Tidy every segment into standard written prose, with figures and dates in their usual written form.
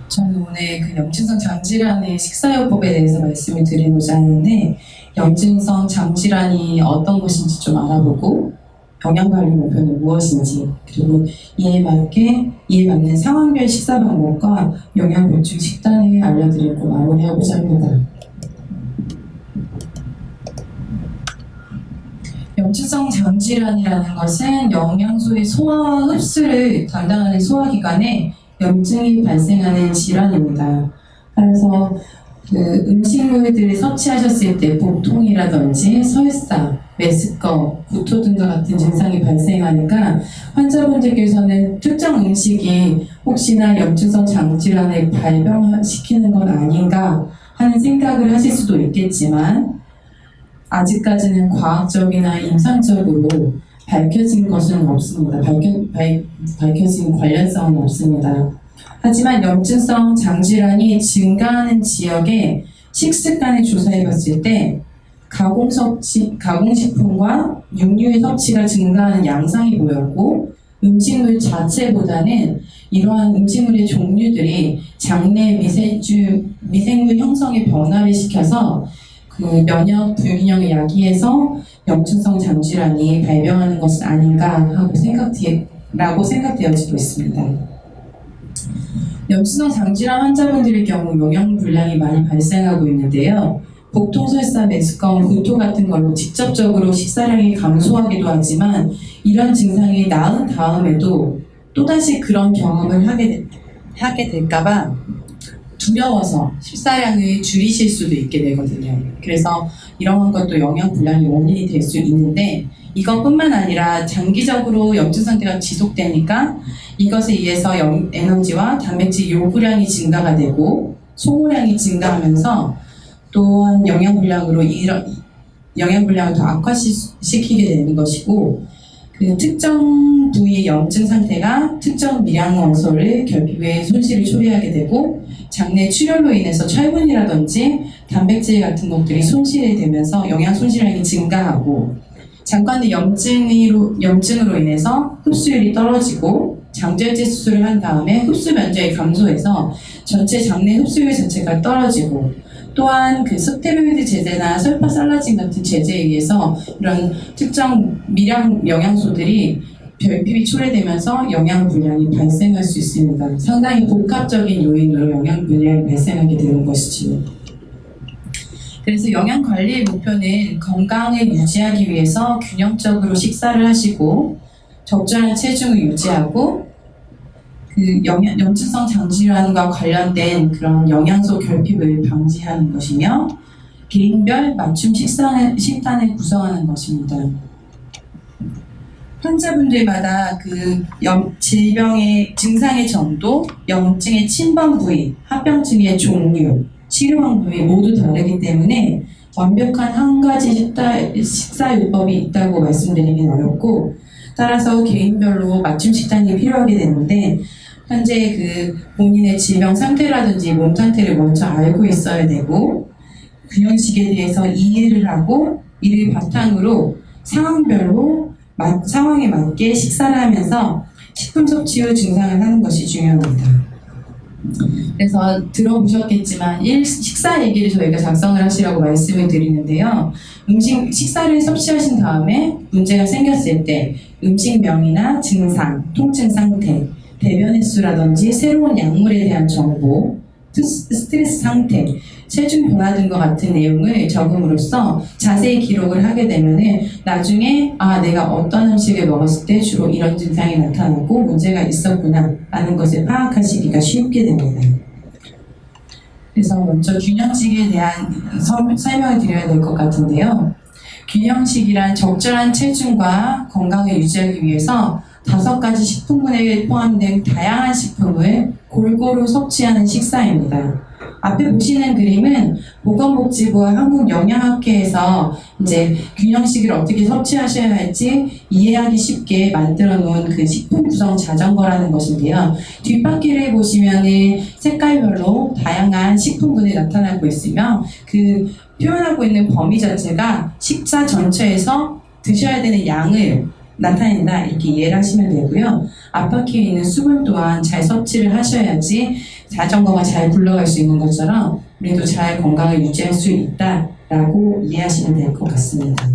저는 오늘 그 염증성 장질환의 식사요법에 대해서 말씀을 드리고자 하는데, 염증성 장질환이 어떤 것인지 좀 알아보고 영양관리 목표는 무엇인지, 그리고 이에 맞는 상황별 식사 방법과 영양 보충 식단을 알려드리고 마무리하고자 합니다. 염증성 장질환이라는 것은 영양소의 소화와 흡수를 담당하는 소화기관에 염증이 발생하는 질환입니다. 따라서 음식물들을 섭취하셨을 때 복통이라든지 설사, 메스꺼, 구토 등과 같은 증상이 발생하니까 환자분들께서는 특정 음식이 혹시나 염증성 장질환을 발병시키는 건 아닌가 하는 생각을 하실 수도 있겠지만, 아직까지는 과학적이나 임상적으로 밝혀진 것은 없습니다. 밝혀진 관련성은 없습니다. 하지만 염증성 장질환이 증가하는 지역의 식습관을 조사해봤을 때 가공식품과 육류의 섭취가 증가하는 양상이 보였고, 음식물 자체보다는 이러한 음식물의 종류들이 장내 미생물 형성의 변화를 시켜서 그 면역 불균형을 야기해서 염증성 장질환이 발병하는 것은 아닌가 하고 생각되어지고 있습니다. 염증성 장질환 환자분들의 경우 영양 불량이 많이 발생하고 있는데요. 복통, 설사, 메스꺼움, 구토 같은 걸로 직접적으로 식사량이 감소하기도 하지만, 이런 증상이 나은 다음에도 또다시 그런 경험을 하게 될까봐 두려워서 식사량을 줄이실 수도 있게 되거든요. 그래서 이러한 것도 영양 불량의 원인이 될 수 있는데, 이것뿐만 아니라 장기적으로 염증 상태가 지속되니까 이것에 의해서 에너지와 단백질 요구량이 증가가 되고 소모량이 증가하면서 또한 영양 불량을 더 악화시키게 되는 것이고, 그 특정 부위의 염증 상태가 특정 미량 원소를 결핍의 손실을 초래하게 되고, 장내 출혈로 인해서 철분이라든지 단백질 같은 것들이 손실이 되면서 영양 손실량이 증가하고, 장관의 염증으로 인해서 흡수율이 떨어지고, 장절제 수술을 한 다음에 흡수 면적이 감소해서 전체 장내 흡수율 자체가 떨어지고, 또한 그 스테로이드 제제나 설파살라진 같은 제제에 의해서 이런 특정 미량 영양소들이 결핍이 초래되면서 영양 불량이 발생할 수 있습니다. 상당히 복합적인 요인으로 영양 불량이 발생하게 되는 것이지요. 그래서 영양 관리의 목표는 건강을 유지하기 위해서 균형적으로 식사를 하시고, 적절한 체중을 유지하고, 그 염증성 장질환과 관련된 그런 영양소 결핍을 방지하는 것이며, 개인별 맞춤 식단을 구성하는 것입니다. 환자분들마다 그 질병의 증상의 정도, 염증의 침범 부위, 합병증의 종류, 치료 방법이 모두 다르기 때문에 완벽한 한 가지 식사요법이 있다고 말씀드리긴 어렵고, 따라서 개인별로 맞춤 식단이 필요하게 되는데, 현재 그 본인의 질병 상태라든지 몸 상태를 먼저 알고 있어야 되고, 균형식에 대해서 이해를 하고, 이를 바탕으로 상황에 맞게 식사를 하면서 식품 섭취 후 증상을 하는 것이 중요합니다. 그래서 들어보셨겠지만 식사 얘기를 저희가 작성을 하시라고 말씀을 드리는데요. 식사를 섭취하신 다음에 문제가 생겼을 때 음식명이나 증상, 통증 상태, 배변 횟수라든지 새로운 약물에 대한 정보, 스트레스 상태, 체중 변화 등과 같은 내용을 적음으로써 자세히 기록을 하게 되면은 나중에 내가 어떤 음식을 먹었을 때 주로 이런 증상이 나타나고 문제가 있었구나 라는 것을 파악하시기가 쉽게 됩니다. 그래서 먼저 균형식에 대한 설명을 드려야 될 것 같은데요. 균형식이란 적절한 체중과 건강을 유지하기 위해서 5가지 식품군에 포함된 다양한 식품을 골고루 섭취하는 식사입니다. 앞에 보시는 그림은 보건복지부와 한국영양학회에서 이제 균형식을 어떻게 섭취하셔야 할지 이해하기 쉽게 만들어 놓은 그 식품 구성 자전거라는 것인데요. 뒷바퀴를 보시면은 색깔별로 다양한 식품군이 나타나고 있으며, 그 표현하고 있는 범위 자체가 식사 전체에서 드셔야 되는 양을 나타낸다 이렇게 이해를 하시면 되고요. 앞바퀴에 있는 수분 또한 잘 섭취를 하셔야지 자전거가 잘 굴러갈 수 있는 것처럼 우리도 잘 건강을 유지할 수 있다라고 이해하시면 될 것 같습니다.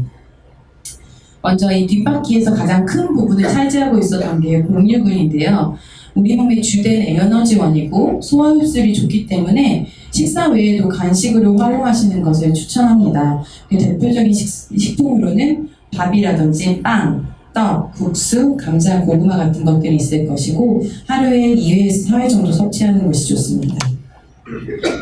먼저 이 뒷바퀴에서 가장 큰 부분을 차지하고 있었던 게 공유근인데요. 우리 몸의 주된 에너지원이고 소화 흡수율이 좋기 때문에 식사 외에도 간식으로 활용하시는 것을 추천합니다. 대표적인 식품으로는 밥이라든지 빵, 떡, 국수, 감자, 고구마 같은 것들이 있을 것이고 하루에 2회에서 4회 정도 섭취하는 것이 좋습니다.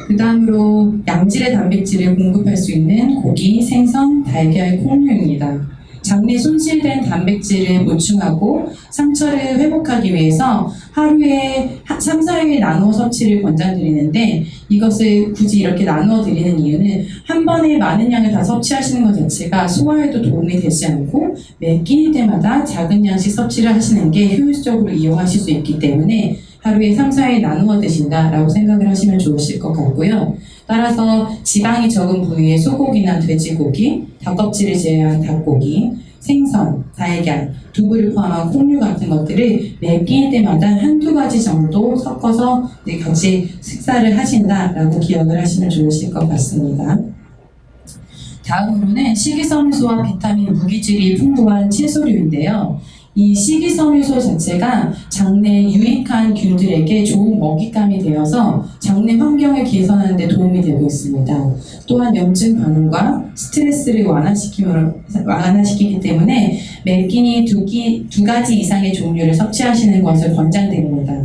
그 다음으로 양질의 단백질을 공급할 수 있는 고기, 생선, 달걀, 콩류입니다. 장내 손실된 단백질을 보충하고 상처를 회복하기 위해서 하루에 3, 4회 나누어 섭취를 권장드리는데 이것을 굳이 이렇게 나누어 드리는 이유는 한 번에 많은 양을 다 섭취하시는 것 자체가 소화에도 도움이 되지 않고 매 끼니 때마다 작은 양씩 섭취를 하시는 게 효율적으로 이용하실 수 있기 때문에 하루에 3, 4회 나누어 드신다라고 생각을 하시면 좋으실 것 같고요. 따라서 지방이 적은 부위의 소고기나 돼지고기, 닭껍질을 제외한 닭고기, 생선, 달걀, 두부를 포함한 콩류 같은 것들을 매 끼니 때마다 한두 가지 정도 섞어서 같이 식사를 하신다라고 기억을 하시면 좋으실 것 같습니다. 다음으로는 식이섬유소와 비타민, 무기질이 풍부한 채소류인데요. 이 식이섬유소 자체가 장내에 유익한 균들에게 좋은 먹잇감이 되어서 장내 환경을 개선하는 데 도움이 되고 있습니다. 또한 염증 반응과 스트레스를 완화시키기 때문에 매 끼니 두 가지 이상의 종류를 섭취하시는 것을 권장드립니다.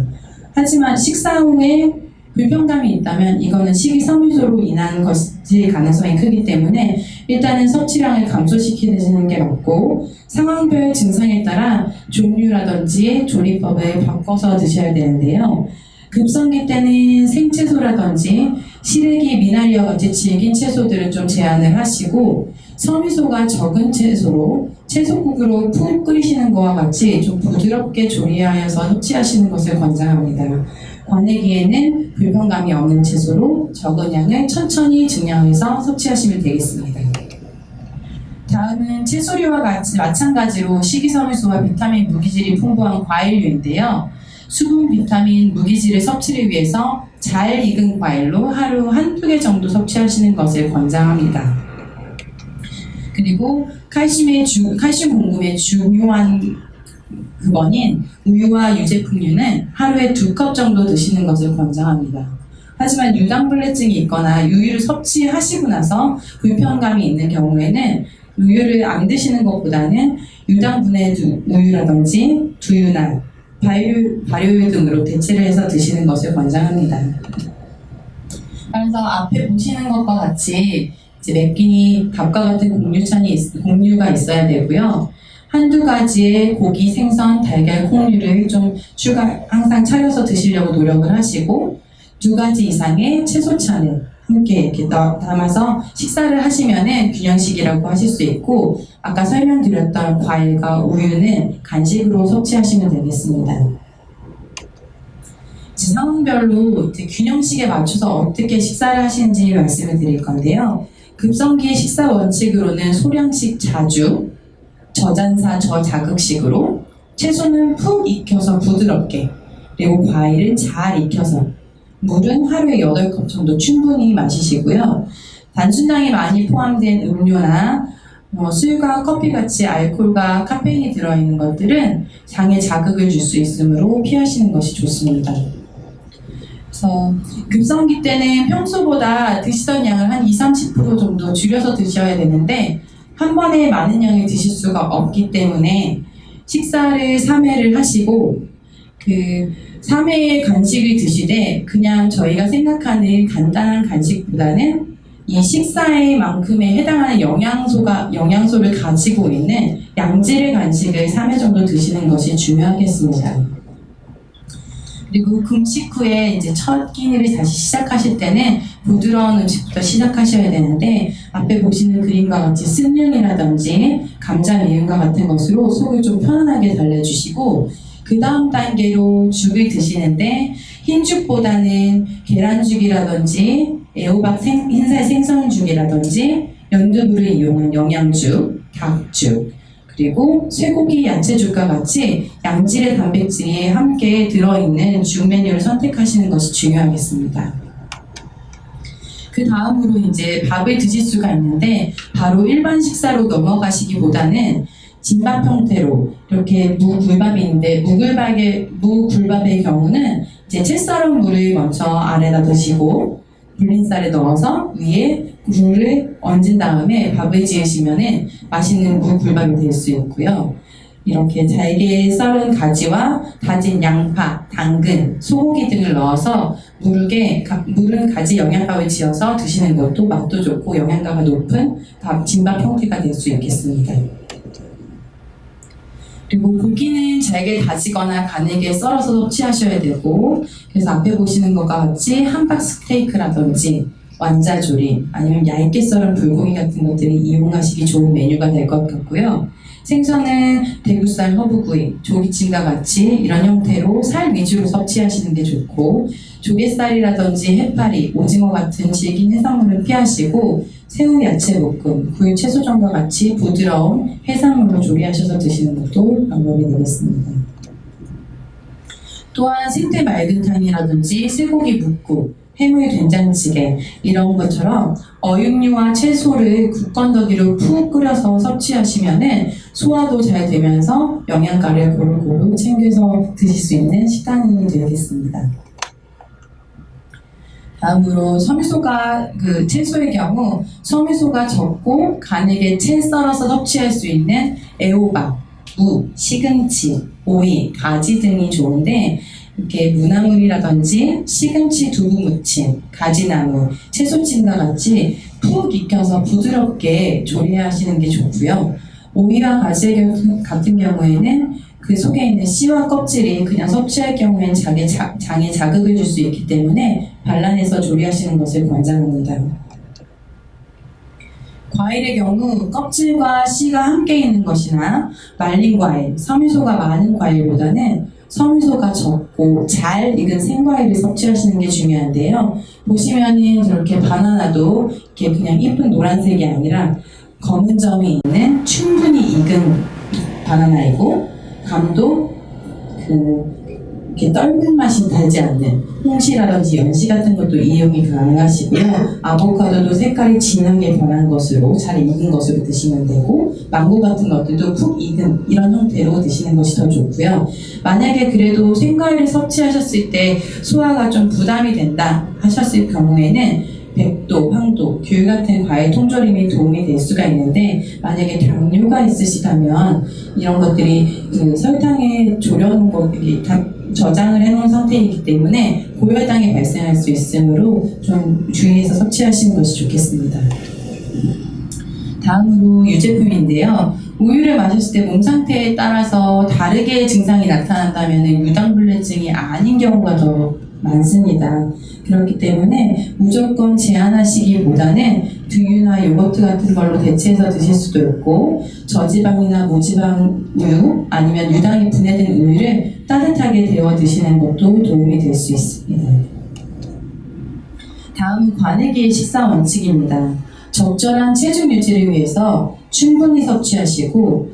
하지만 식사 후에 불편감이 있다면 이거는 식이섬유소로 인한 것일 가능성이 크기 때문에 일단은 섭취량을 감소시키는 게 맞고 상황별 증상에 따라 종류라든지 조리법을 바꿔서 드셔야 되는데요. 급성기 때는 생채소라든지 시래기, 미나리와 같이 질긴 채소들은 좀 제한을 하시고 섬유소가 적은 채소로 채소국으로 푹 끓이시는 것과 같이 좀 부드럽게 조리하여서 섭취하시는 것을 권장합니다. 과내기에는 불편감이 없는 채소로 적은 양을 천천히 증량해서 섭취하시면 되겠습니다. 다음은 채소류와 같이 마찬가지로 식이섬유소와 비타민, 무기질이 풍부한 과일류인데요. 수분, 비타민, 무기질의 섭취를 위해서 잘 익은 과일로 하루 한두 개 정도 섭취하시는 것을 권장합니다. 그리고 칼슘 공급의 중요한 근원인 우유와 유제품류는 하루에 2컵 정도 드시는 것을 권장합니다. 하지만 유당불내증이 있거나 우유를 섭취하시고 나서 불편감이 있는 경우에는 우유를 안 드시는 것보다는 유당분해 우유라든지 두유나 발효유 등으로 대체를 해서 드시는 것을 권장합니다. 그래서 앞에 보시는 것과 같이 이제 매 끼니 밥과 같은 공류가 있어야 되고요. 한두 가지의 고기, 생선, 달걀, 콩류를 좀 항상 차려서 드시려고 노력을 하시고 2가지 이상의 채소찬을 함께 이렇게 담아서 식사를 하시면은 균형식이라고 하실 수 있고 아까 설명드렸던 과일과 우유는 간식으로 섭취하시면 되겠습니다. 상황별로 균형식에 맞춰서 어떻게 식사를 하시는지 말씀을 드릴 건데요. 급성기의 식사 원칙으로는 소량씩 자주, 저잔사 저자극식으로 채소는 푹 익혀서 부드럽게 그리고 과일은 잘 익혀서 물은 하루에 8컵 정도 충분히 마시시고요. 단순당이 많이 포함된 음료나 술과 커피같이 알코올과 카페인이 들어있는 것들은 장에 자극을 줄 수 있으므로 피하시는 것이 좋습니다. 그래서 급성기 때는 평소보다 드시던 양을 한 20-30% 정도 줄여서 드셔야 되는데 한 번에 많은 양을 드실 수가 없기 때문에 식사를 3회를 하시고 그 3회의 간식을 드시되 그냥 저희가 생각하는 간단한 간식보다는 이 식사의 만큼에 해당하는 영양소를 가지고 있는 양질의 간식을 3회 정도 드시는 것이 중요하겠습니다. 그리고 금식 후에 이제 첫 끼니를 다시 시작하실 때는 부드러운 음식부터 시작하셔야 되는데 앞에 보시는 그림과 같이 슴늉이라든지 감자 미음과 같은 것으로 속을 좀 편안하게 달래주시고 그 다음 단계로 죽을 드시는데 흰죽보다는 계란죽이라든지 애호박 흰살 생선죽이라든지 연두부를 이용한 영양죽, 닭죽 그리고 쇠고기, 야채죽과 같이 양질의 단백질이 함께 들어있는 죽 메뉴를 선택하시는 것이 중요하겠습니다. 그 다음으로 이제 밥을 드실 수가 있는데 바로 일반 식사로 넘어가시기보다는 진밥 형태로 이렇게 무굴밥인데 무굴밥의 경우는 이제 채 썰은 물을 먼저 아래다 드시고 불린 쌀에 넣어서 위에 물을 얹은 다음에 밥을 지으시면은 맛있는 무굴밥이 될 수 있고요. 이렇게 잘게 썰은 가지와 다진 양파, 당근, 소고기 등을 넣어서 무른 가지 영양밥을 지어서 드시는 것도 맛도 좋고 영양가가 높은 진밥 형태가 될 수 있겠습니다. 그리고 고기는 잘게 다지거나 가늘게 썰어서 섭취하셔야 되고, 그래서 앞에 보시는 것과 같이 함박 스테이크라든지 완자조림 아니면 얇게 썰은 불고기 같은 것들이 이용하시기 좋은 메뉴가 될 것 같고요. 생선은 대구살, 허브구이, 조기찜과 같이 이런 형태로 살 위주로 섭취하시는 게 좋고, 조개살이라든지 해파리, 오징어 같은 질긴 해산물은 피하시고 새우, 야채 볶음, 구이, 채소전과 같이 부드러운 해산물로 조리하셔서 드시는 것도 방법이 되겠습니다. 또한 생태 맑은탕이라든지 쇠고기 묵국, 해물 된장찌개 이런 것처럼 어육류와 채소를 국건더기로 푹 끓여서 섭취하시면은 소화도 잘 되면서 영양가를 고루고루 챙겨서 드실 수 있는 식단이 되겠습니다. 다음으로 섬유소가 채소의 경우 섬유소가 적고 가늘게 채 썰어서 섭취할 수 있는 애호박, 무, 시금치, 오이, 가지 등이 좋은데 이렇게 무나물이라든지 시금치 두부 무침, 가지나물, 채소찜과 같이 푹 익혀서 부드럽게 조리하시는 게 좋고요. 오이와 가지 같은 경우에는 그 속에 있는 씨와 껍질이 그냥 섭취할 경우에는 장에 자극을 줄 수 있기 때문에 발라내서 조리하시는 것을 권장합니다. 과일의 경우 껍질과 씨가 함께 있는 것이나 말린 과일, 섬유소가 많은 과일보다는 섬유소가 적고 잘 익은 생과일을 섭취하시는 게 중요한데요. 보시면은 저렇게 바나나도 이렇게 그냥 예쁜 노란색이 아니라 검은 점이 있는 충분히 익은 바나나이고, 감도 이렇게 떫은 맛이 나지 않는 홍시라든지 연시 같은 것도 이용이 가능하시고요. 아보카도도 색깔이 진하게 변한 것으로 잘 익은 것으로 드시면 되고, 망고 같은 것들도 푹 익은 이런 형태로 드시는 것이 더 좋고요. 만약에 그래도 생과일을 섭취하셨을 때 소화가 좀 부담이 된다 하셨을 경우에는 백도, 황도, 귤 같은 과일 통조림이 도움이 될 수가 있는데, 만약에 당뇨가 있으시다면 이런 것들이 설탕에 졸여놓은 것들이 다 저장을 해놓은 상태이기 때문에 고혈당이 발생할 수 있으므로 좀 주의해서 섭취하시는 것이 좋겠습니다. 다음으로 유제품인데요. 우유를 마셨을 때 몸 상태에 따라서 다르게 증상이 나타난다면 유당불내증이 아닌 경우가 더 많습니다. 그렇기 때문에 무조건 제한하시기보다는 두유나 요거트 같은 걸로 대체해서 드실 수도 있고, 저지방이나 무지방 우유 아니면 유당이 분해된 우유를 따뜻하게 데워 드시는 것도 도움이 될 수 있습니다. 다음은 관액의 식사 원칙입니다. 적절한 체중 유지를 위해서 충분히 섭취하시고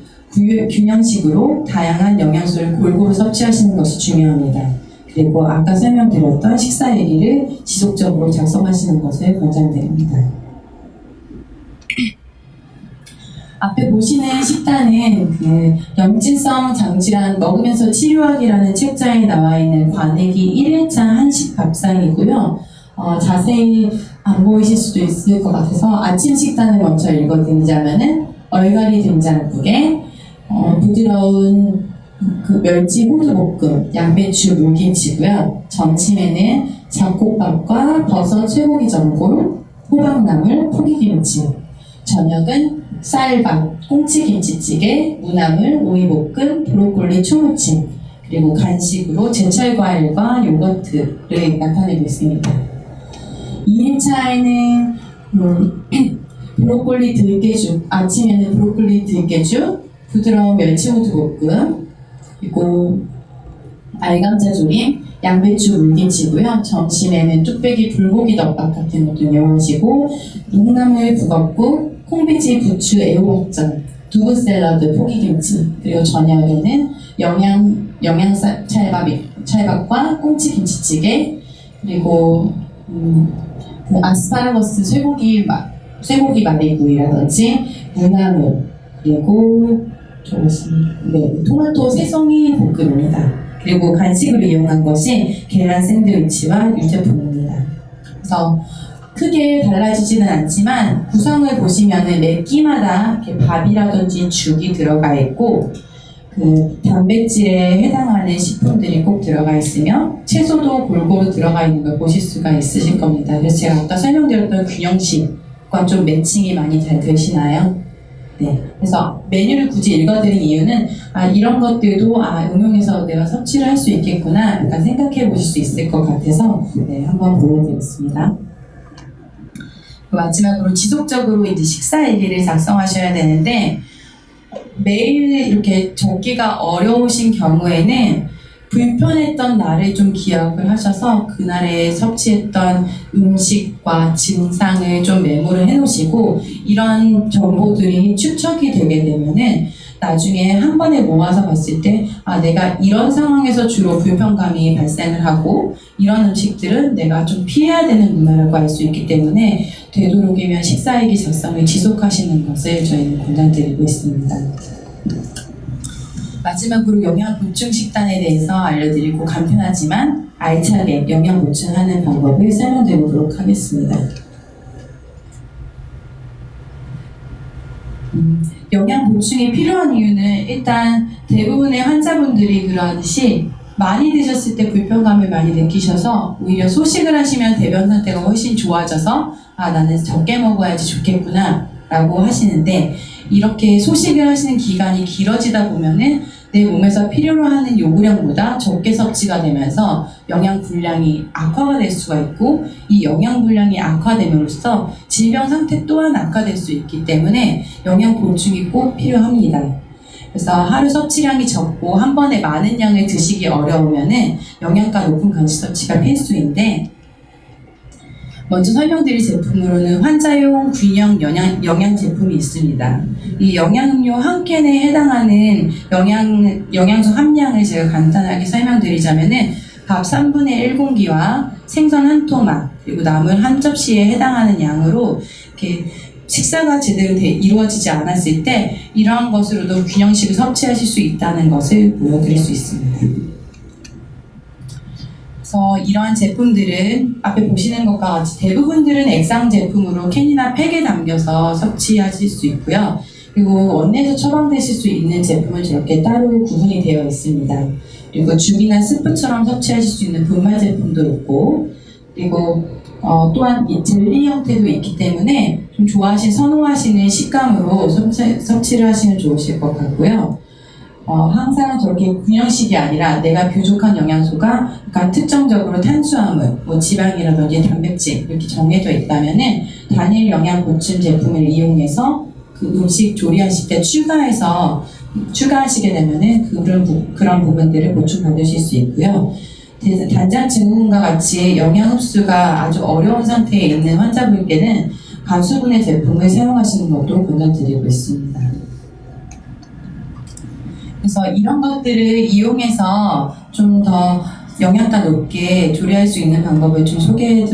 균형식으로 다양한 영양소를 골고루 섭취하시는 것이 중요합니다. 그리고 아까 설명드렸던 식사 얘기를 지속적으로 작성하시는 것을 권장드립니다. 앞에 보시는 식단은 염증성 장질환 먹으면서 치료하기라는 책자에 나와 있는 관액이 1일차 한식 밥상이고요. 자세히 안 보이실 수도 있을 것 같아서 아침 식단을 먼저 읽어드리자면은 얼갈이 된장국에 부드러운 멸치 호두볶음, 양배추 물김치고요. 점심에는 잡곡밥과 버섯 쇠고기 전골, 호박나물, 포기김치. 저녁은 쌀밥, 꽁치김치찌개, 무나물, 오이볶음, 브로콜리 초무침. 그리고 간식으로 제철과일과 요거트를 나타내고 있습니다. 2일차에는 브로콜리 들깨죽, 아침에는 브로콜리 들깨죽, 부드러운 멸치호두볶음, 그리고 알감자조림, 양배추 물김치고요. 점심에는 뚝배기 불고기 덮밥 같은 것도 이용하시고, 묵나물 북엇국, 콩비지 부추 애호박전, 두부 샐러드, 포기김치, 그리고 저녁에는 찰밥과 꽁치 김치찌개, 그리고 아스파라거스 쇠고기 마리구이라든지 무나물, 그리고 토마토 새송이 볶음입니다. 그리고 간식으로 이용한 것이 계란 샌드위치와 유제품입니다. 그래서 크게 달라지지는 않지만 구성을 보시면은 매 끼마다 이렇게 밥이라든지 죽이 들어가 있고 그 단백질에 해당하는 식품들이 꼭 들어가 있으며 채소도 골고루 들어가 있는 걸 보실 수가 있으실 겁니다. 그래서 제가 아까 설명드렸던 균형식과 좀 매칭이 많이 잘 되시나요? 네. 그래서 메뉴를 굳이 읽어드린 이유는 이런 것들도 응용해서 내가 섭취를 할 수 있겠구나 약간 생각해 보실 수 있을 것 같아서 한번 보여드렸습니다. 마지막으로 지속적으로 이제 식사 일기를 작성하셔야 되는데 매일 이렇게 적기가 어려우신 경우에는 불편했던 날을 좀 기억을 하셔서 그날에 섭취했던 음식과 증상을 좀 메모를 해놓으시고 이런 정보들이 축적이 되게 되면은 나중에 한 번에 모아서 봤을 때 내가 이런 상황에서 주로 불편감이 발생을 하고 이런 음식들은 내가 좀 피해야 되는구나라고 알 수 있기 때문에 되도록이면 식사일기 작성을 지속하시는 것을 저희는 권장드리고 있습니다. 마지막으로 영양 보충 식단에 대해서 알려드리고 간편하지만 알차게 영양 보충하는 방법을 설명드리도록 하겠습니다. 영양 보충이 필요한 이유는 일단 대부분의 환자분들이 그러하듯이 많이 드셨을 때 불편감을 많이 느끼셔서 오히려 소식을 하시면 대변 상태가 훨씬 좋아져서 나는 적게 먹어야지 좋겠구나 라고 하시는데 이렇게 소식을 하시는 기간이 길어지다 보면은 내 몸에서 필요로 하는 요구량보다 적게 섭취가 되면서 영양 불량이 악화가 될 수가 있고 이 영양 불량이 악화됨으로써 질병 상태 또한 악화될 수 있기 때문에 영양 보충이 꼭 필요합니다. 그래서 하루 섭취량이 적고 한 번에 많은 양을 드시기 어려우면은 영양가 높은 간식 섭취가 필수인데 먼저 설명드릴 제품으로는 환자용 균형 영양 제품이 있습니다. 이 영양음료 한 캔에 해당하는 영양소 함량을 제가 간단하게 설명드리자면은 밥 3분의 1공기와 생선 한 토막 그리고 나물 한 접시에 해당하는 양으로 이렇게 식사가 제대로 이루어지지 않았을 때 이러한 것으로도 균형식을 섭취하실 수 있다는 것을 보여드릴 수 있습니다. 그래서 이러한 제품들은 앞에 보시는 것과 같이 대부분들은 액상 제품으로 캔이나 팩에 담겨서 섭취하실 수 있고요. 그리고 원내에서 처방되실 수 있는 제품은 저렇게 따로 구분이 되어 있습니다. 그리고 죽이나 스프처럼 섭취하실 수 있는 분말 제품도 있고 그리고 또한 이 젤리 형태도 있기 때문에 좀 선호하시는 식감으로 섭취를 하시면 좋으실 것 같고요. 항상 저렇게 균형식이 아니라 내가 부족한 영양소가 약간 특정적으로 탄수화물, 지방이라든지 단백질 이렇게 정해져 있다면은 단일 영양 보충 제품을 이용해서 그 음식 조리하실 때 추가하시게 되면은 그런 부분들을 보충받으실 수 있고요. 단장 증후군과 같이 영양 흡수가 아주 어려운 상태에 있는 환자분께는 가수분해 제품을 사용하시는 것도 권장드리고 있습니다. 그래서 이런 것들을 이용해서 좀 더 영양가 높게 조리할 수 있는 방법을 좀 소개해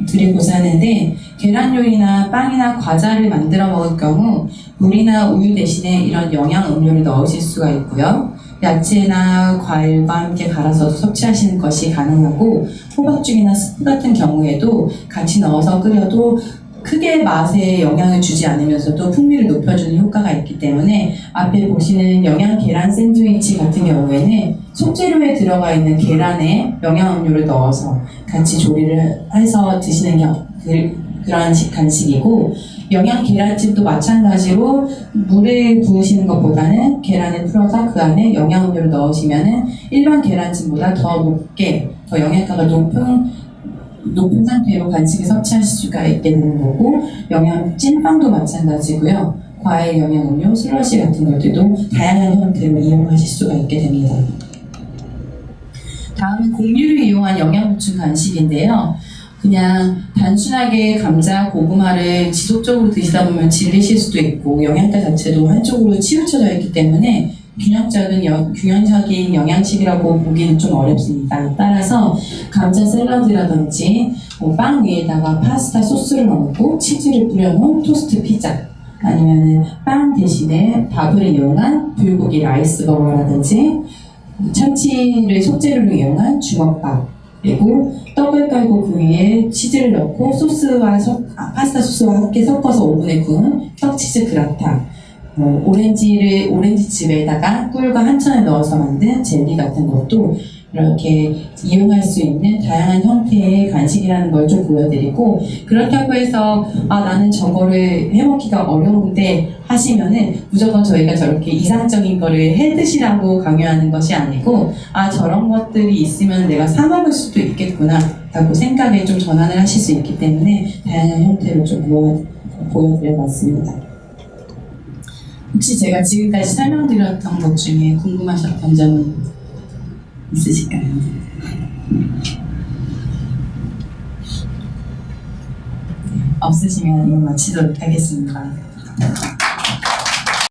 드리고자 하는데 계란 요리나 빵이나 과자를 만들어 먹을 경우 물이나 우유 대신에 이런 영양 음료를 넣으실 수가 있고요. 야채나 과일과 함께 갈아서도 섭취하시는 것이 가능하고 호박죽이나 스프 같은 경우에도 같이 넣어서 끓여도 크게 맛에 영향을 주지 않으면서도 풍미를 높여주는 효과가 있기 때문에 앞에 보시는 영양 계란 샌드위치 같은 경우에는 속재료에 들어가 있는 계란에 영양음료를 넣어서 같이 조리를 해서 드시는 그런 간식이고 영양 계란찜도 마찬가지로 물을 부으시는 것보다는 계란을 풀어서 그 안에 영양음료를 넣으시면은 일반 계란찜보다 더 영양가가 높은 상태로 간식을 섭취하실 수가 있게 되는 거고 찐빵도 마찬가지고요. 과일 영양음료, 슬러시 같은 것들도 다양한 형태로 이용하실 수가 있게 됩니다. 다음은 곡류를 이용한 영양보충 간식인데요. 그냥 단순하게 감자, 고구마를 지속적으로 드시다 보면 질리실 수도 있고 영양가 자체도 한쪽으로 치우쳐져 있기 때문에 균형적인 영양식이라고 보기는 좀 어렵습니다. 따라서 감자 샐러드라든지 빵 위에다가 파스타 소스를 넣고 치즈를 뿌려놓은 토스트 피자, 아니면 빵 대신에 밥을 이용한 불고기 라이스 버거라든지 참치를 소재로 이용한 주먹밥, 그리고 떡을 깔고 그 위에 치즈를 넣고 파스타 소스와 함께 섞어서 오븐에 구운 떡치즈 그라탕, 오렌지즙에다가 꿀과 한천을 넣어서 만든 젤리 같은 것도 이렇게 이용할 수 있는 다양한 형태의 간식이라는 걸 좀 보여드리고, 그렇다고 해서 나는 저거를 해먹기가 어려운데 하시면은 무조건 저희가 저렇게 이상적인 거를 해 드시라고 강요하는 것이 아니고, 저런 것들이 있으면 내가 사 먹을 수도 있겠구나 라고 생각에 좀 전환을 하실 수 있기 때문에 다양한 형태로 좀 보여드려 봤습니다. 혹시 제가 지금까지 설명드렸던 것 중에 궁금하셨던 점은 있으실까요? 없으시면 이만 마치도록 하겠습니다.